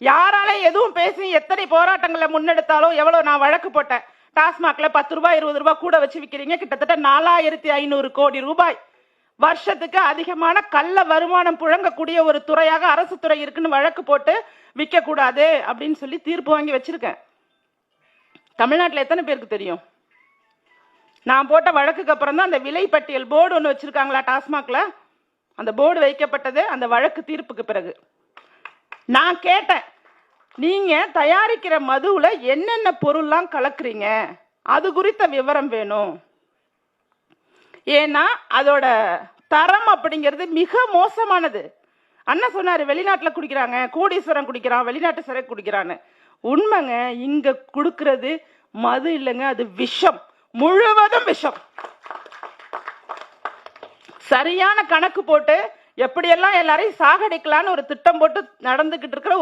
யாரால எதுவும் பேசி எத்தனை போராட்டங்களை முன்னெடுத்தாலும் எவ்வளவு நான் வழக்கு போட்டேன். டாஸ்மாக்ல 10 ரூபாய் 20 ரூபாய் கூட வச்சு விக்கிறீங்க. கிட்டத்தட்ட 4500 கோடி ரூபாய் வருஷத்துக்கு அதிகமான கள்ள வருமானம் புழங்கக்கூடிய ஒரு துறையாக அரசு துறை இருக்குன்னு வழக்கு போட்டு விற்க கூடாது அப்படின்னு சொல்லி தீர்ப்பு வாங்கி வச்சிருக்கேன். தமிழ்நாட்டில் எத்தனை பேருக்கு தெரியும்? நான் போட்ட வழக்குக்கு அப்புறம் தான் அந்த விலை பட்டியல் போர்டு ஒன்று வச்சிருக்காங்களா டாஸ்மாக்ல, அந்த போர்டு வைக்கப்பட்டது அந்த வழக்கு தீர்ப்புக்கு பிறகு. நான் கேட்டேன், நீங்க தயாரிக்கிற மதுவுல என்னென்ன பொருள்லாம் கலக்குறீங்க அது குறித்த விவரம் வேணும். ஏன்னா அதோட தரம் அப்படிங்கிறது மிக மோசமானது. அண்ணன் சொன்னாரு வெளிநாட்டுல குடிக்கிறாங்க, கோடீஸ்வரன் குடிக்கிறான், வெளிநாட்டு சிறை குடிக்கிறான்னு. உண்மைங்க, இங்க குடுக்கிறது மது இல்லைங்க, அது விஷம், முழுவதும் விஷம். சரியான கணக்கு போட்டு எப்படியெல்லாம் எல்லாரையும் சாகடிக்கலான்னு ஒரு திட்டம் போட்டு நடந்துகிட்டு இருக்கிற ஒரு